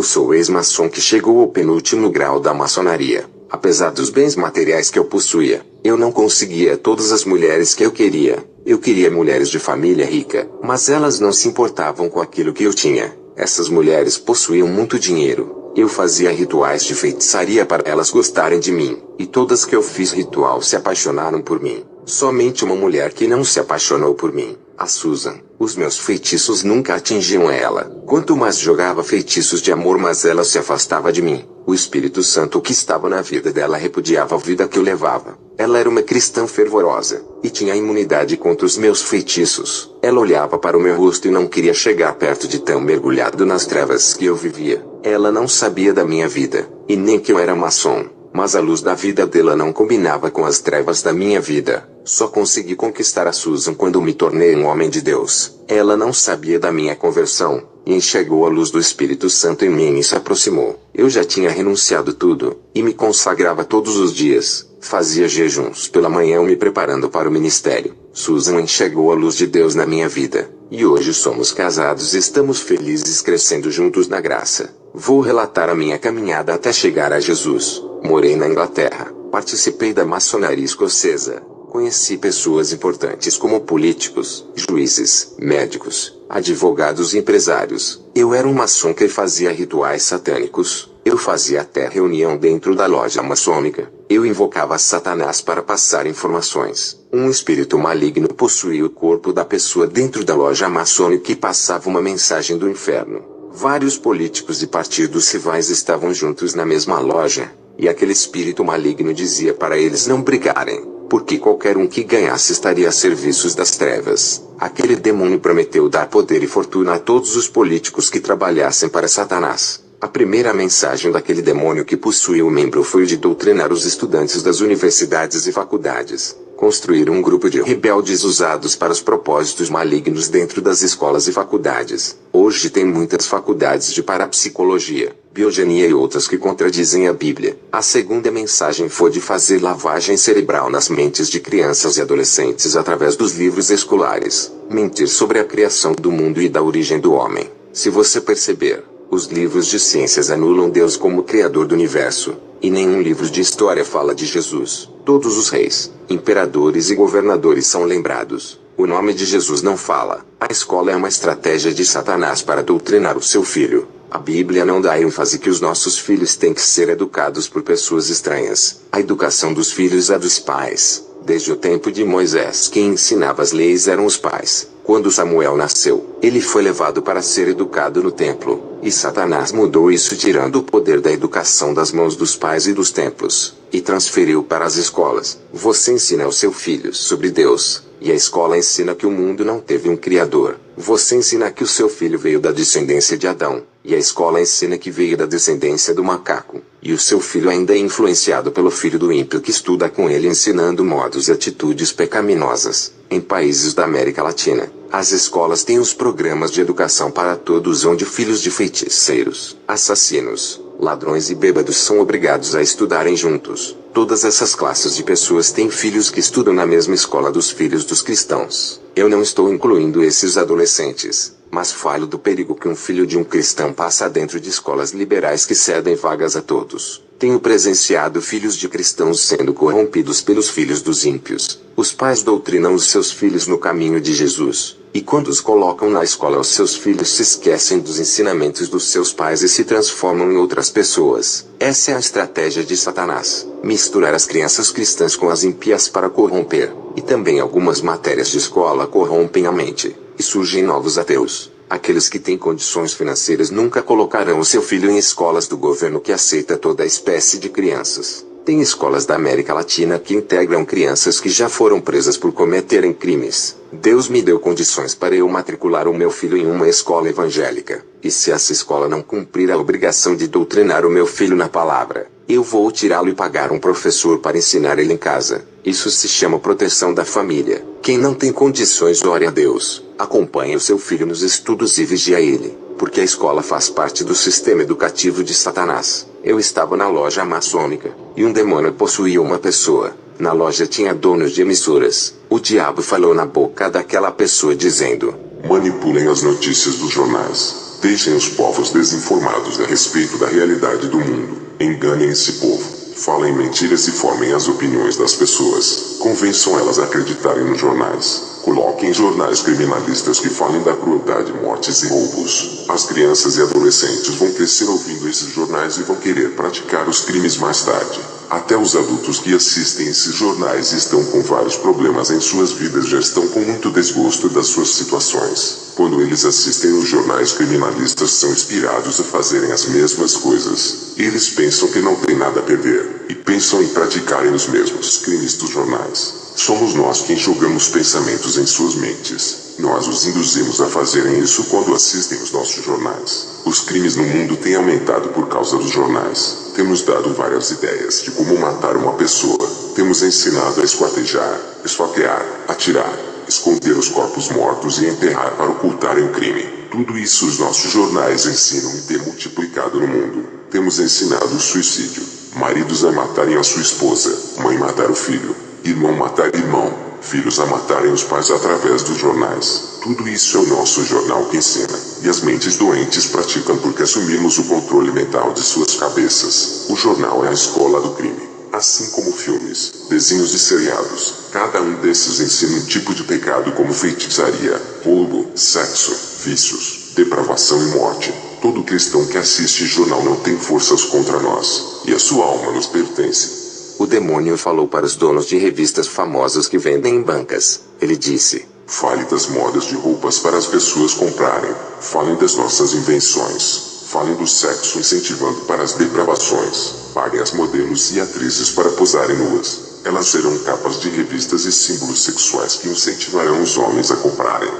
sou ex-maçom que chegou ao penúltimo grau da maçonaria. Apesar dos bens materiais que eu possuía, eu não conseguia todas as mulheres que eu queria. Eu queria mulheres de família rica, mas elas não se importavam com aquilo que eu tinha. Essas mulheres possuíam muito dinheiro. Eu fazia rituais de feitiçaria para elas gostarem de mim, e todas que eu fiz ritual se apaixonaram por mim. Somente uma mulher que não se apaixonou por mim, a Susan. Os meus feitiços nunca atingiam ela. Quanto mais jogava feitiços de amor, mais ela se afastava de mim. O Espírito Santo que estava na vida dela repudiava a vida que eu levava. Ela era uma cristã fervorosa, e tinha imunidade contra os meus feitiços. Ela olhava para o meu rosto e não queria chegar perto de tão mergulhado nas trevas que eu vivia. Ela não sabia da minha vida, e nem que eu era maçom. Mas a luz da vida dela não combinava com as trevas da minha vida. Só consegui conquistar a Susan quando me tornei um homem de Deus. Ela não sabia da minha conversão, e enxergou a luz do Espírito Santo em mim e se aproximou. Eu já tinha renunciado tudo, e me consagrava todos os dias. Fazia jejuns pela manhã me preparando para o ministério. Susan enxergou a luz de Deus na minha vida, e hoje somos casados e estamos felizes crescendo juntos na graça. Vou relatar a minha caminhada até chegar a Jesus. Morei na Inglaterra, participei da maçonaria escocesa, conheci pessoas importantes como políticos, juízes, médicos, advogados e empresários. Eu era um maçom que fazia rituais satânicos. Eu fazia até reunião dentro da loja maçônica. Eu invocava Satanás para passar informações. Um espírito maligno possuía o corpo da pessoa dentro da loja maçônica e passava uma mensagem do inferno. Vários políticos e partidos rivais estavam juntos na mesma loja, e aquele espírito maligno dizia para eles não brigarem, porque qualquer um que ganhasse estaria a serviços das trevas. Aquele demônio prometeu dar poder e fortuna a todos os políticos que trabalhassem para Satanás. A primeira mensagem daquele demônio que possuía o membro foi o de doutrinar os estudantes das universidades e faculdades, construir um grupo de rebeldes usados para os propósitos malignos dentro das escolas e faculdades. Hoje tem muitas faculdades de parapsicologia, biogenia e outras que contradizem a Bíblia. A segunda mensagem foi de fazer lavagem cerebral nas mentes de crianças e adolescentes através dos livros escolares, mentir sobre a criação do mundo e da origem do homem. Se você perceber, os livros de ciências anulam Deus como Criador do universo, e nenhum livro de história fala de Jesus. Todos os reis, imperadores e governadores são lembrados. O nome de Jesus não fala. A escola é uma estratégia de Satanás para doutrinar o seu filho. A Bíblia não dá ênfase que os nossos filhos têm que ser educados por pessoas estranhas. A educação dos filhos é dos pais. Desde o tempo de Moisés, quem ensinava as leis eram os pais. Quando Samuel nasceu, ele foi levado para ser educado no templo, e Satanás mudou isso tirando o poder da educação das mãos dos pais e dos templos, e transferiu para as escolas. Você ensina ao seu filho sobre Deus, e a escola ensina que o mundo não teve um criador. Você ensina que o seu filho veio da descendência de Adão, e a escola ensina que veio da descendência do macaco. E o seu filho ainda é influenciado pelo filho do ímpio que estuda com ele ensinando modos e atitudes pecaminosas. Em países da América Latina, as escolas têm os programas de educação para todos onde filhos de feiticeiros, assassinos, ladrões e bêbados são obrigados a estudarem juntos. Todas essas classes de pessoas têm filhos que estudam na mesma escola dos filhos dos cristãos. Eu não estou incluindo esses adolescentes, mas falo do perigo que um filho de um cristão passa dentro de escolas liberais que cedem vagas a todos. Tenho presenciado filhos de cristãos sendo corrompidos pelos filhos dos ímpios. Os pais doutrinam os seus filhos no caminho de Jesus, e quando os colocam na escola os seus filhos se esquecem dos ensinamentos dos seus pais e se transformam em outras pessoas. Essa é a estratégia de Satanás, misturar as crianças cristãs com as ímpias para corromper, e também algumas matérias de escola corrompem a mente, e surgem novos ateus. Aqueles que têm condições financeiras nunca colocarão o seu filho em escolas do governo que aceita toda espécie de crianças. Tem escolas da América Latina que integram crianças que já foram presas por cometerem crimes. Deus me deu condições para eu matricular o meu filho em uma escola evangélica. E se essa escola não cumprir a obrigação de doutrinar o meu filho na palavra, eu vou tirá-lo e pagar um professor para ensinar ele em casa. Isso se chama proteção da família. Quem não tem condições, ore a Deus. Acompanhe o seu filho nos estudos e vigie ele, porque a escola faz parte do sistema educativo de Satanás. Eu estava na loja maçônica, e um demônio possuía uma pessoa. Na loja tinha donos de emissoras. O diabo falou na boca daquela pessoa dizendo: manipulem as notícias dos jornais. Deixem os povos desinformados a respeito da realidade do mundo. Enganem esse povo. Falem mentiras e formem as opiniões das pessoas. Convençam elas a acreditarem nos jornais. Coloquem jornais criminalistas que falem da crueldade, mortes e roubos. As crianças e adolescentes vão crescer ouvindo esses jornais e vão querer praticar os crimes mais tarde. Até os adultos que assistem esses jornais estão com vários problemas em suas vidas, já estão com muito desgosto das suas situações. Quando eles assistem os jornais criminalistas, são inspirados a fazerem as mesmas coisas. Eles pensam que não tem nada a perder, e pensam em praticarem os mesmos crimes dos jornais. Somos nós quem jogamos pensamentos em suas mentes. Nós os induzimos a fazerem isso quando assistem os nossos jornais. Os crimes no mundo têm aumentado por causa dos jornais. Temos dado várias ideias de como matar uma pessoa. Temos ensinado a esquartejar, esfaquear, atirar, esconder os corpos mortos e enterrar para ocultarem o crime. Tudo isso os nossos jornais ensinam e têm multiplicado no mundo. Temos ensinado o suicídio. Maridos a matarem a sua esposa, mãe matar o filho, irmão matar irmão, filhos a matarem os pais através dos jornais. Tudo isso é o nosso jornal que ensina. E as mentes doentes praticam porque assumimos o controle mental de suas cabeças. O jornal é a escola do crime. Assim como filmes, desenhos e seriados, cada um desses ensina um tipo de pecado como feitiçaria, roubo, sexo, vícios, depravação e morte. Todo cristão que assiste jornal não tem forças contra nós, e a sua alma nos pertence. O demônio falou para os donos de revistas famosos que vendem em bancas. Ele disse: fale das modas de roupas para as pessoas comprarem. Falem das nossas invenções. Falem do sexo incentivando para as depravações. Paguem as modelos e atrizes para posarem nuas. Elas serão capas de revistas e símbolos sexuais que incentivarão os homens a comprarem.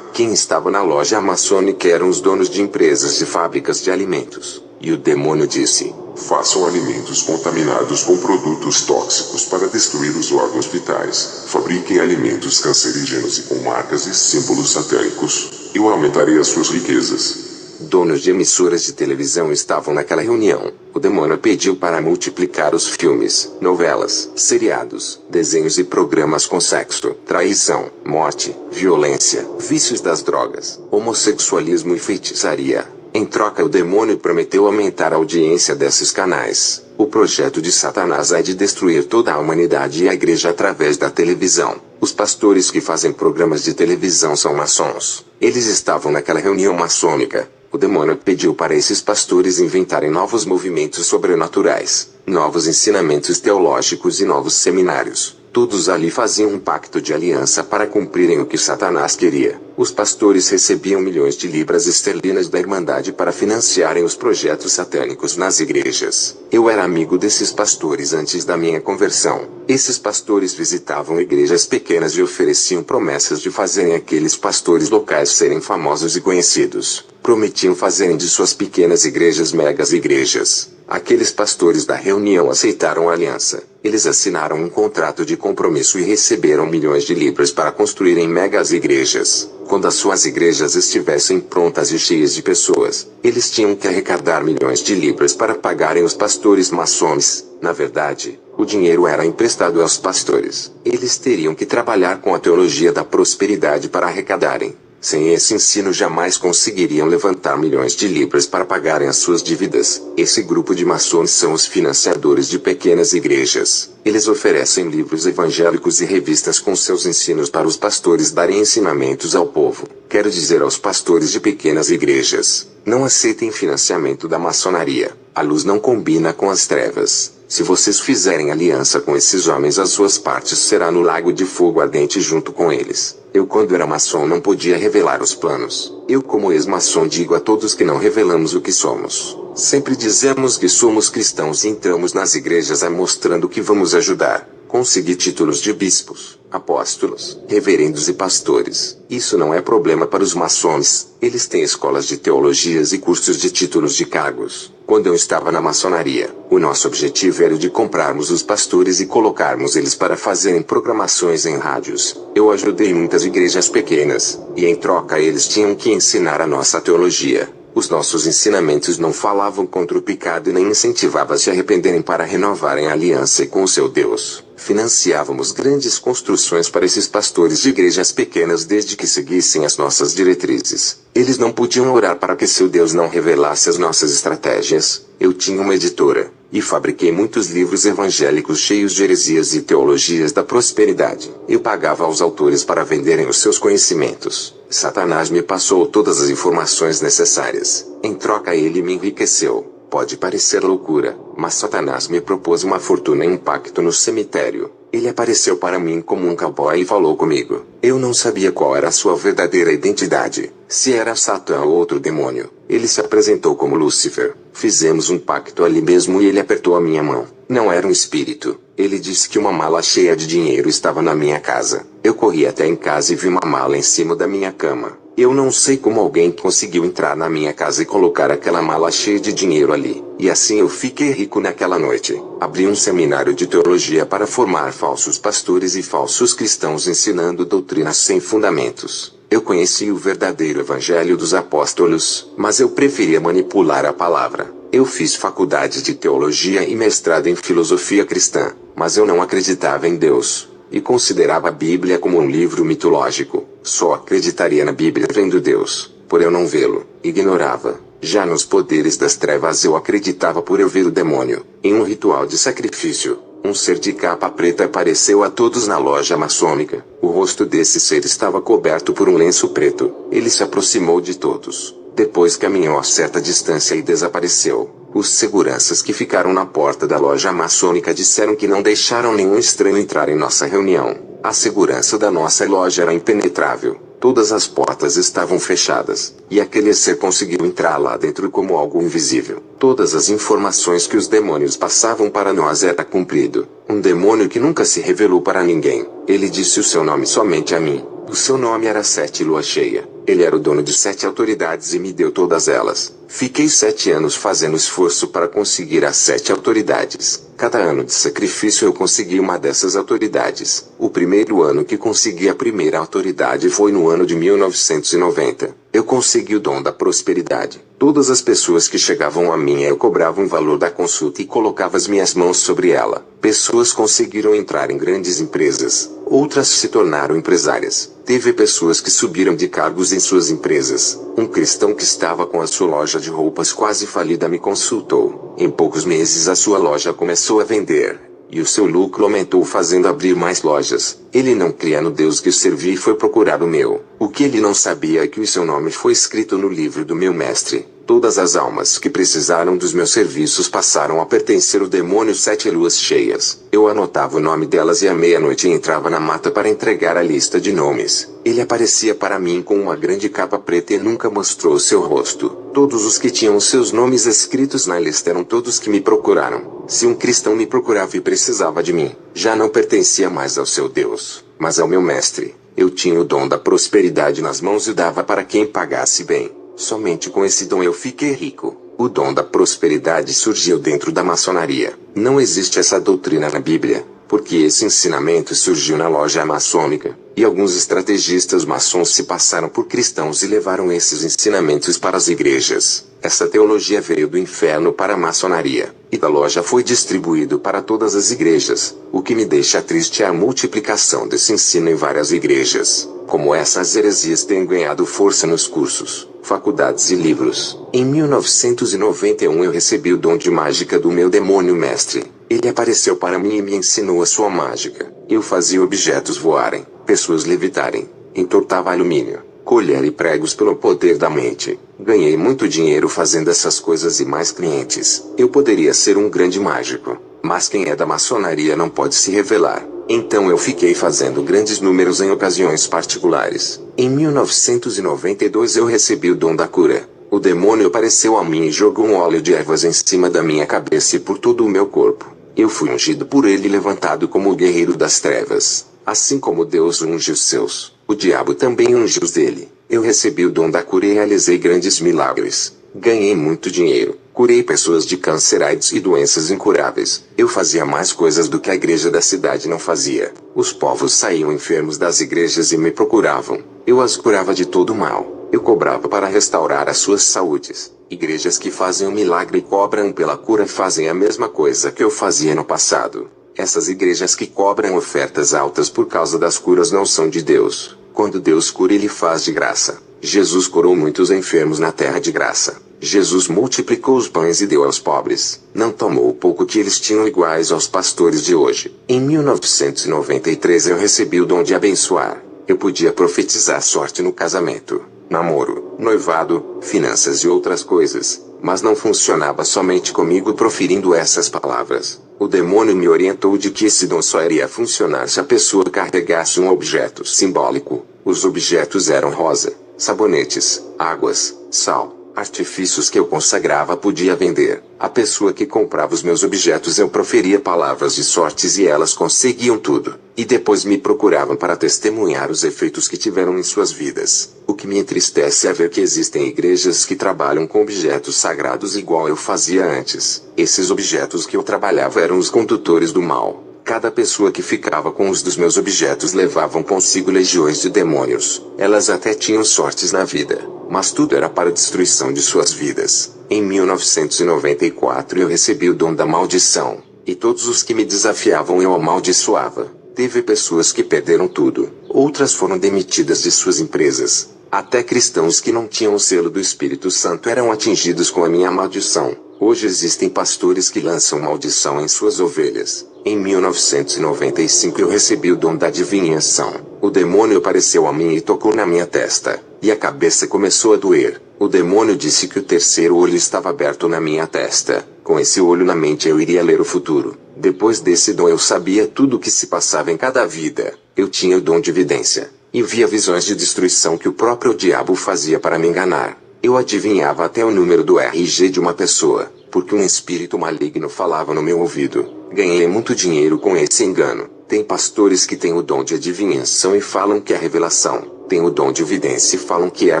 Quem estava na loja maçônica eram os donos de empresas e fábricas de alimentos. E o demônio disse: façam alimentos contaminados com produtos tóxicos para destruir os órgãos vitais. Fabriquem alimentos cancerígenos e com marcas e símbolos satânicos. Eu aumentarei as suas riquezas. Donos de emissoras de televisão estavam naquela reunião. O demônio pediu para multiplicar os filmes, novelas, seriados, desenhos e programas com sexo, traição, morte, violência, vícios das drogas, homossexualismo e feitiçaria. Em troca, o demônio prometeu aumentar a audiência desses canais. O projeto de Satanás é de destruir toda a humanidade e a igreja através da televisão. Os pastores que fazem programas de televisão são maçons. Eles estavam naquela reunião maçônica. O demônio pediu para esses pastores inventarem novos movimentos sobrenaturais, novos ensinamentos teológicos e novos seminários. Todos ali faziam um pacto de aliança para cumprirem o que Satanás queria. Os pastores recebiam milhões de libras esterlinas da Irmandade para financiarem os projetos satânicos nas igrejas. Eu era amigo desses pastores antes da minha conversão. Esses pastores visitavam igrejas pequenas e ofereciam promessas de fazerem aqueles pastores locais serem famosos e conhecidos. Prometiam fazerem de suas pequenas igrejas megas igrejas. Aqueles pastores da reunião aceitaram a aliança. Eles assinaram um contrato de compromisso e receberam milhões de libras para construírem megas igrejas. Quando as suas igrejas estivessem prontas e cheias de pessoas, eles tinham que arrecadar milhões de libras para pagarem os pastores maçons. Na verdade, o dinheiro era emprestado aos pastores. Eles teriam que trabalhar com a teologia da prosperidade para arrecadarem. Sem esse ensino jamais conseguiriam levantar milhões de libras para pagarem as suas dívidas. Esse grupo de maçons são os financiadores de pequenas igrejas. Eles oferecem livros evangélicos e revistas com seus ensinos para os pastores darem ensinamentos ao povo. Quero dizer aos pastores de pequenas igrejas: não aceitem financiamento da maçonaria. A luz não combina com as trevas. Se vocês fizerem aliança com esses homens, as suas partes será no lago de fogo ardente junto com eles. Eu, quando era maçom, não podia revelar os planos. Eu, como ex-maçom, digo a todos que não revelamos o que somos. Sempre dizemos que somos cristãos e entramos nas igrejas mostrando que vamos ajudar. Conseguir títulos de bispos, apóstolos, reverendos e pastores. Isso não é problema para os maçons. Eles têm escolas de teologias e cursos de títulos de cargos. Quando eu estava na maçonaria, o nosso objetivo era o de comprarmos os pastores e colocarmos eles para fazerem programações em rádios. Eu ajudei muitas igrejas pequenas, e em troca eles tinham que ensinar a nossa teologia. Os nossos ensinamentos não falavam contra o pecado e nem incentivavam a se arrependerem para renovarem a aliança com o seu Deus. Financiávamos grandes construções para esses pastores de igrejas pequenas desde que seguissem as nossas diretrizes. Eles não podiam orar para que seu Deus não revelasse as nossas estratégias. Eu tinha uma editora, e fabriquei muitos livros evangélicos cheios de heresias e teologias da prosperidade. Eu pagava aos autores para venderem os seus conhecimentos. Satanás me passou todas as informações necessárias. Em troca ele me enriqueceu. Pode parecer loucura, mas Satanás me propôs uma fortuna em um pacto no cemitério. Ele apareceu para mim como um cowboy e falou comigo. Eu não sabia qual era a sua verdadeira identidade, se era Satã ou outro demônio. Ele se apresentou como Lúcifer. Fizemos um pacto ali mesmo e ele apertou a minha mão. Não era um espírito. Ele disse que uma mala cheia de dinheiro estava na minha casa. Eu corri até em casa e vi uma mala em cima da minha cama. Eu não sei como alguém conseguiu entrar na minha casa e colocar aquela mala cheia de dinheiro ali. E assim eu fiquei rico naquela noite. Abri um seminário de teologia para formar falsos pastores e falsos cristãos ensinando doutrinas sem fundamentos. Eu conheci o verdadeiro evangelho dos apóstolos, mas eu preferia manipular a palavra. Eu fiz faculdade de teologia e mestrado em filosofia cristã, mas eu não acreditava em Deus. E considerava a Bíblia como um livro mitológico. Só acreditaria na Bíblia vendo Deus, por eu não vê-lo. Ignorava. Já nos poderes das trevas eu acreditava por eu ver o demônio. Em um ritual de sacrifício, um ser de capa preta apareceu a todos na loja maçônica. O rosto desse ser estava coberto por um lenço preto. Ele se aproximou de todos. Depois caminhou a certa distância e desapareceu. Os seguranças que ficaram na porta da loja maçônica disseram que não deixaram nenhum estranho entrar em nossa reunião. A segurança da nossa loja era impenetrável. Todas as portas estavam fechadas, e aquele ser conseguiu entrar lá dentro como algo invisível. Todas as informações que os demônios passavam para nós era cumprido. Um demônio que nunca se revelou para ninguém. Ele disse o seu nome somente a mim. O seu nome era Sete Lua Cheia. Ele era o dono de 7 autoridades e me deu todas elas. Fiquei 7 anos fazendo esforço para conseguir as 7 autoridades. Cada ano de sacrifício eu consegui uma dessas autoridades. O primeiro ano que consegui a primeira autoridade foi no ano de 1990. Eu consegui o dom da prosperidade. Todas as pessoas que chegavam a mim eu cobrava um valor da consulta e colocava as minhas mãos sobre ela. Pessoas conseguiram entrar em grandes empresas. Outras se tornaram empresárias. Teve pessoas que subiram de cargos em suas empresas. Um cristão que estava com a sua loja de roupas quase falida me consultou. Em poucos meses a sua loja começou a vender. E o seu lucro aumentou fazendo abrir mais lojas. Ele não cria no Deus que servi e foi procurar o meu. O que ele não sabia é que o seu nome foi escrito no livro do meu mestre. Todas as almas que precisaram dos meus serviços passaram a pertencer ao demônio 7 luas cheias. Eu anotava o nome delas e à meia-noite entrava na mata para entregar a lista de nomes. Ele aparecia para mim com uma grande capa preta e nunca mostrou seu rosto. Todos os que tinham seus nomes escritos na lista eram todos que me procuraram. Se um cristão me procurava e precisava de mim, já não pertencia mais ao seu Deus, mas ao meu mestre. Eu tinha o dom da prosperidade nas mãos e dava para quem pagasse bem. Somente com esse dom eu fiquei rico. O dom da prosperidade surgiu dentro da maçonaria. Não existe essa doutrina na Bíblia, porque esse ensinamento surgiu na loja maçônica, e alguns estrategistas maçons se passaram por cristãos e levaram esses ensinamentos para as igrejas. Essa teologia veio do inferno para a maçonaria, e da loja foi distribuído para todas as igrejas. O que me deixa triste é a multiplicação desse ensino em várias igrejas. Como essas heresias têm ganhado força nos cursos, faculdades e livros. Em 1991 eu recebi o dom de mágica do meu demônio mestre. Ele apareceu para mim e me ensinou a sua mágica. Eu fazia objetos voarem, pessoas levitarem, entortava alumínio, colher e pregos pelo poder da mente. Ganhei muito dinheiro fazendo essas coisas e mais clientes. Eu poderia ser um grande mágico, mas quem é da maçonaria não pode se revelar. Então eu fiquei fazendo grandes números em ocasiões particulares. Em 1992 eu recebi o dom da cura. O demônio apareceu a mim e jogou um óleo de ervas em cima da minha cabeça e por todo o meu corpo. Eu fui ungido por ele e levantado como o guerreiro das trevas. Assim como Deus unge os seus, o diabo também unge os dele. Eu recebi o dom da cura e realizei grandes milagres. Ganhei muito dinheiro. Curei pessoas de câncer, AIDS e doenças incuráveis. Eu fazia mais coisas do que a igreja da cidade não fazia. Os povos saíam enfermos das igrejas e me procuravam. Eu as curava de todo mal. Eu cobrava para restaurar as suas saúdes. Igrejas que fazem um milagre e cobram pela cura fazem a mesma coisa que eu fazia no passado. Essas igrejas que cobram ofertas altas por causa das curas não são de Deus. Quando Deus cura, Ele faz de graça. Jesus curou muitos enfermos na terra de graça. Jesus multiplicou os pães e deu aos pobres. Não tomou o pouco que eles tinham iguais aos pastores de hoje. Em 1993 eu recebi o dom de abençoar. Eu podia profetizar sorte no casamento, namoro, noivado, finanças e outras coisas. Mas não funcionava somente comigo proferindo essas palavras. O demônio me orientou de que esse dom só iria funcionar se a pessoa carregasse um objeto simbólico. Os objetos eram rosa, sabonetes, águas, sal, artifícios que eu consagrava podia vender. A pessoa que comprava os meus objetos eu proferia palavras de sortes e elas conseguiam tudo. E depois me procuravam para testemunhar os efeitos que tiveram em suas vidas. O que me entristece é ver que existem igrejas que trabalham com objetos sagrados igual eu fazia antes. Esses objetos que eu trabalhava eram os condutores do mal. Cada pessoa que ficava com os dos meus objetos levavam consigo legiões de demônios. Elas até tinham sortes na vida, mas tudo era para a destruição de suas vidas. Em 1994 eu recebi o dom da maldição, e todos os que me desafiavam eu amaldiçoava. Teve pessoas que perderam tudo, outras foram demitidas de suas empresas. Até cristãos que não tinham o selo do Espírito Santo eram atingidos com a minha maldição. Hoje existem pastores que lançam maldição em suas ovelhas. Em 1995 eu recebi o dom da adivinhação. O demônio apareceu a mim e tocou na minha testa, e a cabeça começou a doer. O demônio disse que o terceiro olho estava aberto na minha testa. Com esse olho na mente eu iria ler o futuro. Depois desse dom eu sabia tudo o que se passava em cada vida. Eu tinha o dom de vidência, e via visões de destruição que o próprio diabo fazia para me enganar. Eu adivinhava até o número do RG de uma pessoa, porque um espírito maligno falava no meu ouvido. Ganhei muito dinheiro com esse engano. Tem pastores que têm o dom de adivinhação e falam que é revelação. Tem o dom de vidência e falam que é a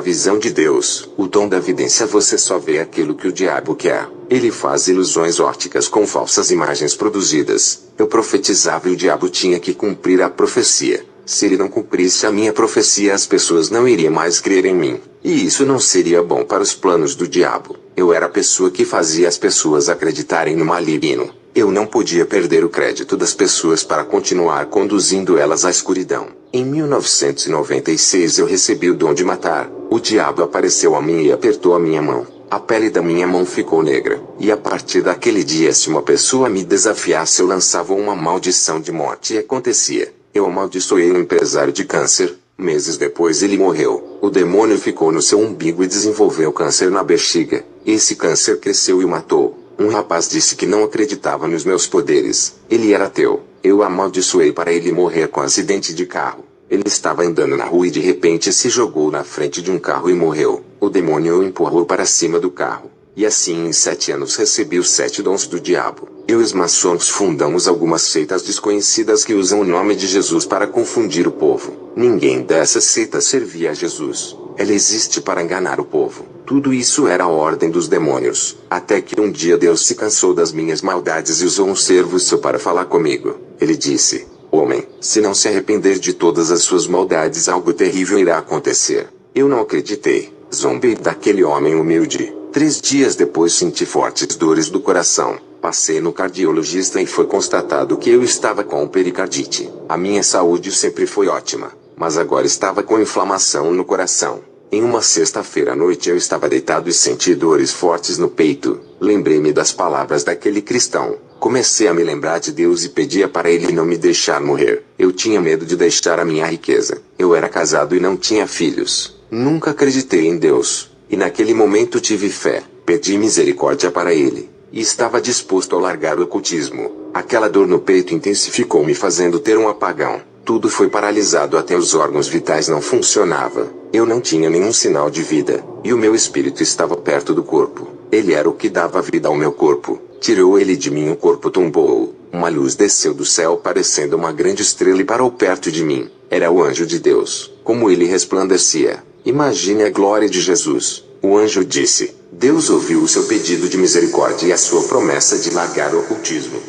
visão de Deus. O dom da vidência você só vê aquilo que o diabo quer. Ele faz ilusões ópticas com falsas imagens produzidas. Eu profetizava e o diabo tinha que cumprir a profecia. Se ele não cumprisse a minha profecia, as pessoas não iriam mais crer em mim. E isso não seria bom para os planos do diabo. Eu era a pessoa que fazia as pessoas acreditarem no maligno. Eu não podia perder o crédito das pessoas para continuar conduzindo elas à escuridão. Em 1996 eu recebi o dom de matar. O diabo apareceu a mim e apertou a minha mão. A pele da minha mão ficou negra. E a partir daquele dia, se uma pessoa me desafiasse, eu lançava uma maldição de morte e acontecia. Eu amaldiçoei um empresário de câncer. Meses depois ele morreu. O demônio ficou no seu umbigo e desenvolveu câncer na bexiga. Esse câncer cresceu e o matou. Um rapaz disse que não acreditava nos meus poderes. Ele era ateu. Eu amaldiçoei para ele morrer com acidente de carro. Ele estava andando na rua e de repente se jogou na frente de um carro e morreu. O demônio o empurrou para cima do carro. E assim em 7 anos recebi os 7 dons do diabo. Eu e os maçons fundamos algumas seitas desconhecidas que usam o nome de Jesus para confundir o povo. Ninguém dessas seitas servia a Jesus. Ela existe para enganar o povo. Tudo isso era a ordem dos demônios. Até que um dia Deus se cansou das minhas maldades e usou um servo seu para falar comigo. Ele disse: homem, se não se arrepender de todas as suas maldades, algo terrível irá acontecer. Eu não acreditei. Zombei daquele homem humilde. 3 dias depois senti fortes dores do coração. Passei no cardiologista e foi constatado que eu estava com pericardite. A minha saúde sempre foi ótima, mas agora estava com inflamação no coração. Em uma sexta-feira à noite eu estava deitado e senti dores fortes no peito. Lembrei-me das palavras daquele cristão. Comecei a me lembrar de Deus e pedia para Ele não me deixar morrer. Eu tinha medo de deixar a minha riqueza. Eu era casado e não tinha filhos. Nunca acreditei em Deus. E naquele momento tive fé. Pedi misericórdia para Ele. E estava disposto a largar o ocultismo. Aquela dor no peito intensificou, me fazendo ter um apagão. Tudo foi paralisado, até os órgãos vitais não funcionavam. Eu não tinha nenhum sinal de vida. E o meu espírito estava perto do corpo. Ele era o que dava vida ao meu corpo. Tirou ele de mim, o corpo tombou. Uma luz desceu do céu parecendo uma grande estrela e parou perto de mim. Era o anjo de Deus. Como ele resplandecia. Imagine a glória de Jesus. O anjo disse: Deus ouviu o seu pedido de misericórdia e a sua promessa de largar o ocultismo.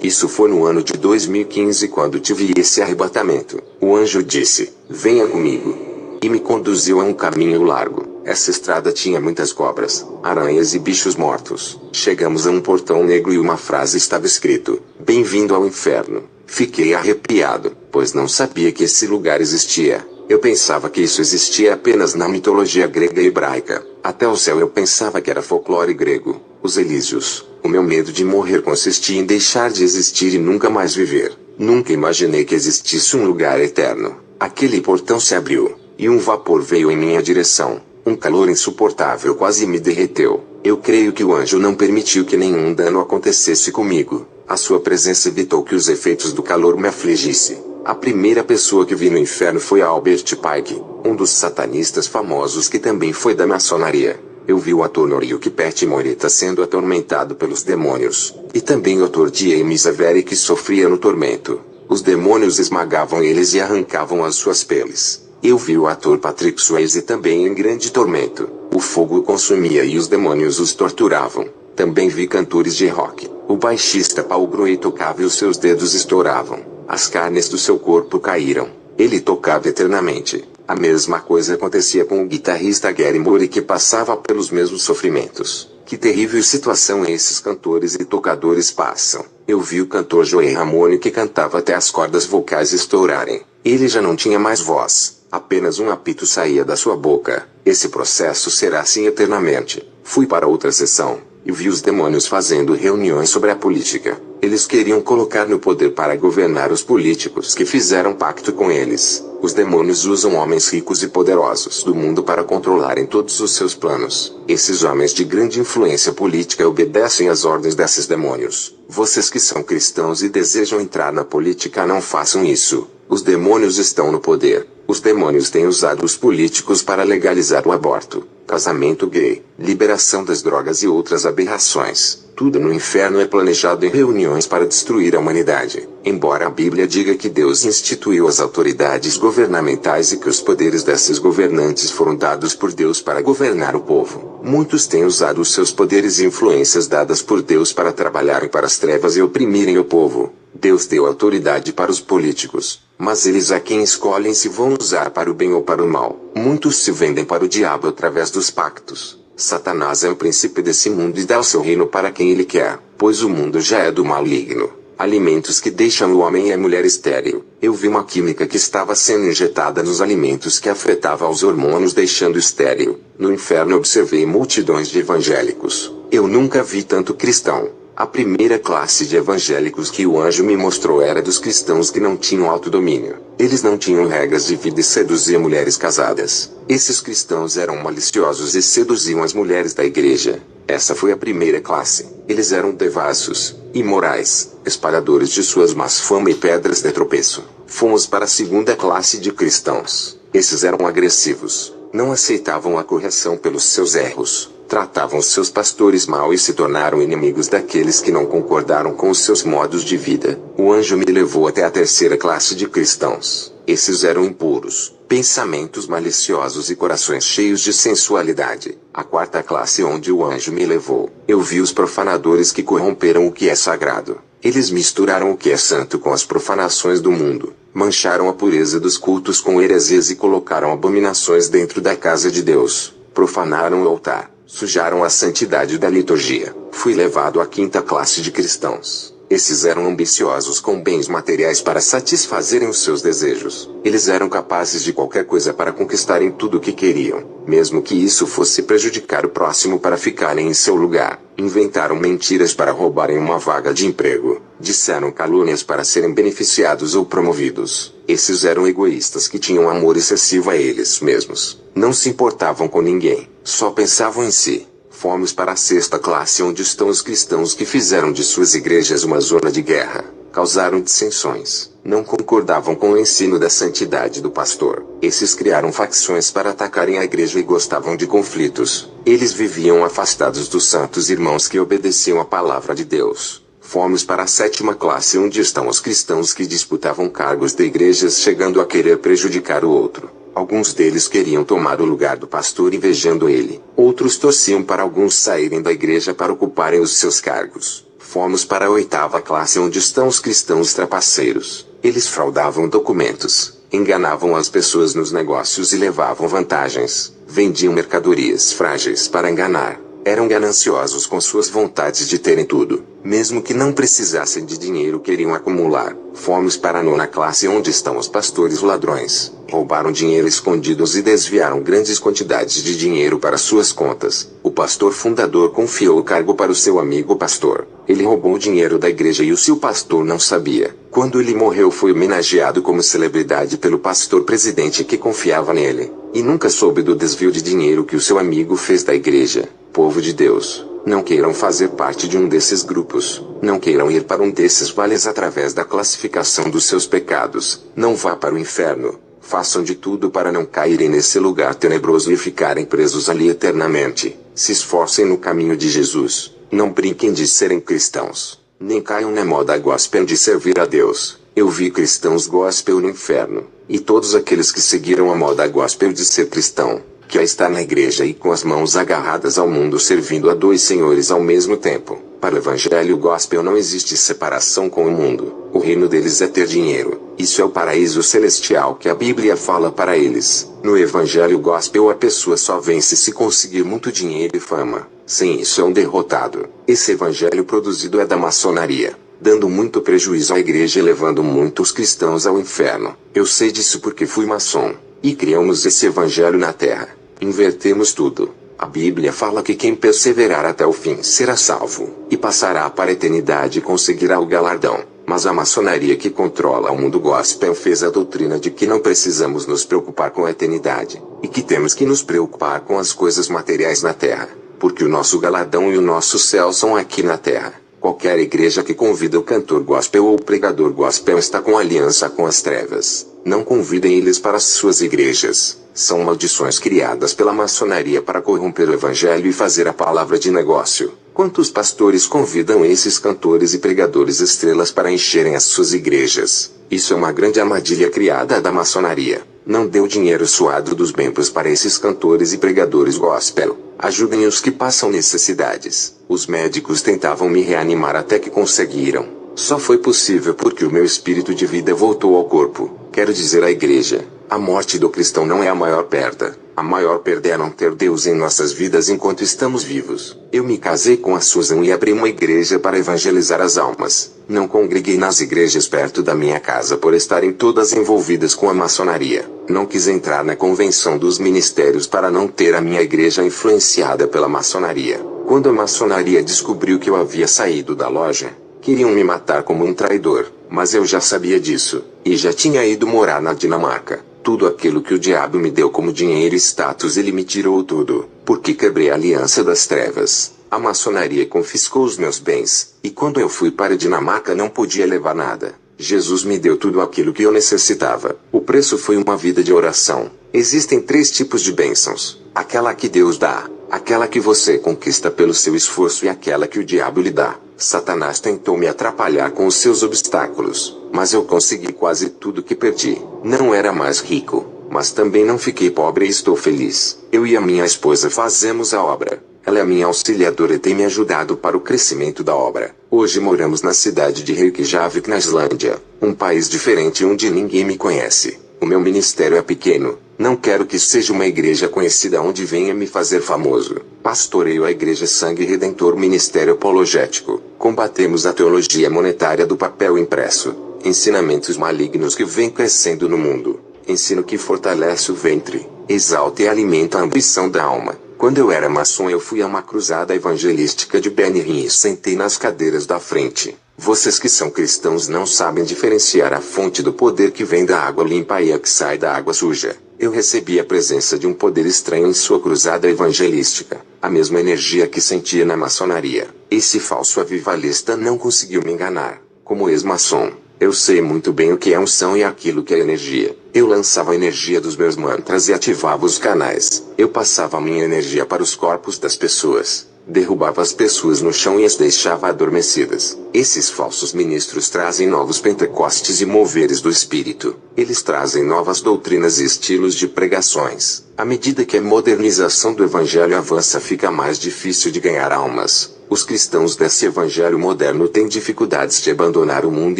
Isso foi no ano de 2015 quando tive esse arrebatamento. O anjo disse: venha comigo. E me conduziu a um caminho largo. Essa estrada tinha muitas cobras, aranhas e bichos mortos. Chegamos a um portão negro e uma frase estava escrito: Bem-vindo ao inferno. Fiquei arrepiado, pois não sabia que esse lugar existia. Eu pensava que isso existia apenas na mitologia grega e hebraica. Até o céu eu pensava que era folclore grego. Os Elísios. O meu medo de morrer consistia em deixar de existir e nunca mais viver. Nunca imaginei que existisse um lugar eterno. Aquele portão se abriu, e um vapor veio em minha direção. Um calor insuportável quase me derreteu. Eu creio que o anjo não permitiu que nenhum dano acontecesse comigo. A sua presença evitou que os efeitos do calor me afligissem. A primeira pessoa que vi no inferno foi Albert Pike, um dos satanistas famosos que também foi da maçonaria. Eu vi o ator Noriyuki Pet Morita sendo atormentado pelos demônios, e também o ator James Avery que sofria no tormento. Os demônios esmagavam eles e arrancavam as suas peles. Eu vi o ator Patrick Swayze também em grande tormento. O fogo o consumia e os demônios os torturavam. Também vi cantores de rock. O baixista Paul Gray tocava e os seus dedos estouravam. As carnes do seu corpo caíram. Ele tocava eternamente. A mesma coisa acontecia com o guitarrista Gary Moore que passava pelos mesmos sofrimentos. Que terrível situação esses cantores e tocadores passam. Eu vi o cantor Joey Ramone que cantava até as cordas vocais estourarem. Ele já não tinha mais voz. Apenas um apito saía da sua boca. Esse processo será assim eternamente. Fui para outra sessão, e vi os demônios fazendo reuniões sobre a política. Eles queriam colocar no poder para governar os políticos que fizeram pacto com eles. Os demônios usam homens ricos e poderosos do mundo para controlarem todos os seus planos. Esses homens de grande influência política obedecem às ordens desses demônios. Vocês que são cristãos e desejam entrar na política não façam isso. Os demônios estão no poder. Os demônios têm usado os políticos para legalizar o aborto, casamento gay, liberação das drogas e outras aberrações. Tudo no inferno é planejado em reuniões para destruir a humanidade. Embora a Bíblia diga que Deus instituiu as autoridades governamentais e que os poderes desses governantes foram dados por Deus para governar o povo, muitos têm usado os seus poderes e influências dadas por Deus para trabalharem para as trevas e oprimirem o povo. Deus deu autoridade para os políticos, mas eles a quem escolhem se vão usar para o bem ou para o mal. Muitos se vendem para o diabo através dos pactos. Satanás é o príncipe desse mundo e dá o seu reino para quem ele quer, pois o mundo já é do maligno. Alimentos que deixam o homem e a mulher estéril. Eu vi uma química que estava sendo injetada nos alimentos que afetava os hormônios deixando estéril. No inferno observei multidões de evangélicos. Eu nunca vi tanto cristão. A primeira classe de evangélicos que o anjo me mostrou era dos cristãos que não tinham autodomínio. Eles não tinham regras de vida e seduziam mulheres casadas. Esses cristãos eram maliciosos e seduziam as mulheres da igreja. Essa foi a primeira classe. Eles eram devassos, imorais, espalhadores de suas más fama e pedras de tropeço. Fomos para a segunda classe de cristãos. Esses eram agressivos. Não aceitavam a correção pelos seus erros. Tratavam seus pastores mal e se tornaram inimigos daqueles que não concordaram com os seus modos de vida. O anjo me levou até a terceira classe de cristãos. Esses eram impuros, pensamentos maliciosos e corações cheios de sensualidade. A quarta classe onde o anjo me levou, eu vi os profanadores que corromperam o que é sagrado. Eles misturaram o que é santo com as profanações do mundo. Mancharam a pureza dos cultos com heresias e colocaram abominações dentro da casa de Deus. Profanaram o altar. Sujaram a santidade da liturgia. Fui levado à quinta classe de cristãos. Esses eram ambiciosos com bens materiais para satisfazerem os seus desejos. Eles eram capazes de qualquer coisa para conquistarem tudo o que queriam, mesmo que isso fosse prejudicar o próximo para ficarem em seu lugar. Inventaram mentiras para roubarem uma vaga de emprego. Disseram calúnias para serem beneficiados ou promovidos. Esses eram egoístas que tinham amor excessivo a eles mesmos. Não se importavam com ninguém, só pensavam em si. Fomos para a sexta classe onde estão os cristãos que fizeram de suas igrejas uma zona de guerra. Causaram dissensões. Não concordavam com o ensino da santidade do pastor. Esses criaram facções para atacarem a igreja e gostavam de conflitos. Eles viviam afastados dos santos irmãos que obedeciam à palavra de Deus. Fomos para a sétima classe onde estão os cristãos que disputavam cargos de igrejas chegando a querer prejudicar o outro. Alguns deles queriam tomar o lugar do pastor invejando ele. Outros torciam para alguns saírem da igreja para ocuparem os seus cargos. Fomos para a oitava classe onde estão os cristãos trapaceiros. Eles fraudavam documentos, enganavam as pessoas nos negócios e levavam vantagens. Vendiam mercadorias frágeis para enganar. Eram gananciosos com suas vontades de terem tudo. Mesmo que não precisassem de dinheiro, queriam acumular. Fomos para a nona classe, onde estão os pastores ladrões. Roubaram dinheiro escondidos e desviaram grandes quantidades de dinheiro para suas contas. O pastor fundador confiou o cargo para o seu amigo pastor. Ele roubou o dinheiro da igreja e o seu pastor não sabia. Quando ele morreu, foi homenageado como celebridade pelo pastor presidente que confiava nele. E nunca soube do desvio de dinheiro que o seu amigo fez da igreja. Povo de Deus, não queiram fazer parte de um desses grupos. Não queiram ir para um desses vales através da classificação dos seus pecados. Não vá para o inferno. Façam de tudo para não caírem nesse lugar tenebroso e ficarem presos ali eternamente. Se esforcem no caminho de Jesus. Não brinquem de serem cristãos. Nem caiam na moda gospel de servir a Deus. Eu vi cristãos gospel no inferno. E todos aqueles que seguiram a moda gospel de ser cristão, que é estar na igreja e com as mãos agarradas ao mundo servindo a dois senhores ao mesmo tempo. Para o evangelho gospel não existe separação com o mundo. O reino deles é ter dinheiro. Isso é o paraíso celestial que a Bíblia fala para eles. No evangelho gospel a pessoa só vence se conseguir muito dinheiro e fama. Sem isso é um derrotado. Esse evangelho produzido é da maçonaria, dando muito prejuízo à igreja e levando muitos cristãos ao inferno. Eu sei disso porque fui maçom. E criamos esse evangelho na terra. Invertemos tudo. A Bíblia fala que quem perseverar até o fim será salvo, e passará para a eternidade e conseguirá o galardão. Mas a maçonaria que controla o mundo gospel fez a doutrina de que não precisamos nos preocupar com a eternidade, e que temos que nos preocupar com as coisas materiais na terra, porque o nosso galardão e o nosso céu são aqui na terra. Qualquer igreja que convida o cantor gospel ou o pregador gospel está com aliança com as trevas. Não convidem eles para as suas igrejas. São maldições criadas pela maçonaria para corromper o evangelho e fazer a palavra de negócio. Quantos pastores convidam esses cantores e pregadores estrelas para encherem as suas igrejas? Isso é uma grande armadilha criada da maçonaria. Não dê o dinheiro suado dos membros para esses cantores e pregadores gospel. Ajudem os que passam necessidades. Os médicos tentavam me reanimar até que conseguiram. Só foi possível porque o meu espírito de vida voltou ao corpo. Quero dizer à igreja, a morte do cristão não é a maior perda. A maior perda é não ter Deus em nossas vidas enquanto estamos vivos. Eu me casei com a Susan e abri uma igreja para evangelizar as almas. Não congreguei nas igrejas perto da minha casa por estarem todas envolvidas com a maçonaria. Não quis entrar na convenção dos ministérios para não ter a minha igreja influenciada pela maçonaria. Quando a maçonaria descobriu que eu havia saído da loja, queriam me matar como um traidor, mas eu já sabia disso, e já tinha ido morar na Dinamarca. Tudo aquilo que o diabo me deu como dinheiro e status ele me tirou tudo, porque quebrei a aliança das trevas. A maçonaria confiscou os meus bens, e quando eu fui para a Dinamarca não podia levar nada. Jesus me deu tudo aquilo que eu necessitava. O preço foi uma vida de oração. Existem 3 tipos de bênçãos: aquela que Deus dá, aquela que você conquista pelo seu esforço e aquela que o diabo lhe dá. Satanás tentou me atrapalhar com os seus obstáculos, mas eu consegui quase tudo que perdi. Não era mais rico, mas também não fiquei pobre e estou feliz. Eu e a minha esposa fazemos a obra. Ela é minha auxiliadora e tem me ajudado para o crescimento da obra. Hoje moramos na cidade de Reykjavik, na Islândia, um país diferente onde ninguém me conhece. O meu ministério é pequeno. Não quero que seja uma igreja conhecida onde venha me fazer famoso. Pastoreio a Igreja Sangue Redentor Ministério Apologético. Combatemos a teologia monetária do papel impresso. Ensinamentos malignos que vêm crescendo no mundo. Ensino que fortalece o ventre, exalta e alimenta a ambição da alma. Quando eu era maçom eu fui a uma cruzada evangelística de Benihim e sentei nas cadeiras da frente. Vocês que são cristãos não sabem diferenciar a fonte do poder que vem da água limpa e a que sai da água suja. Eu recebi a presença de um poder estranho em sua cruzada evangelística. A mesma energia que sentia na maçonaria. Esse falso avivalista não conseguiu me enganar. Como ex-maçom, eu sei muito bem o que é unção e aquilo que é energia. Eu lançava a energia dos meus mantras e ativava os canais. Eu passava a minha energia para os corpos das pessoas. Derrubava as pessoas no chão e as deixava adormecidas. Esses falsos ministros trazem novos pentecostes e moveres do espírito. Eles trazem novas doutrinas e estilos de pregações. À medida que a modernização do evangelho avança, fica mais difícil de ganhar almas. Os cristãos desse evangelho moderno têm dificuldades de abandonar o mundo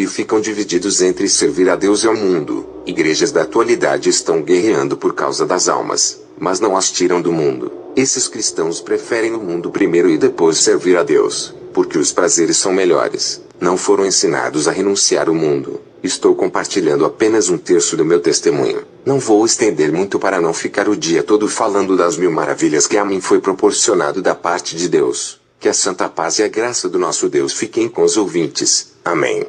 e ficam divididos entre servir a Deus e ao mundo. Igrejas da atualidade estão guerreando por causa das almas, mas não as tiram do mundo. Esses cristãos preferem o mundo primeiro e depois servir a Deus, porque os prazeres são melhores. Não foram ensinados a renunciar ao mundo. Estou compartilhando apenas um terço do meu testemunho. Não vou estender muito para não ficar o dia todo falando das mil maravilhas que a mim foi proporcionado da parte de Deus. Que a santa paz e a graça do nosso Deus fiquem com os ouvintes. Amém.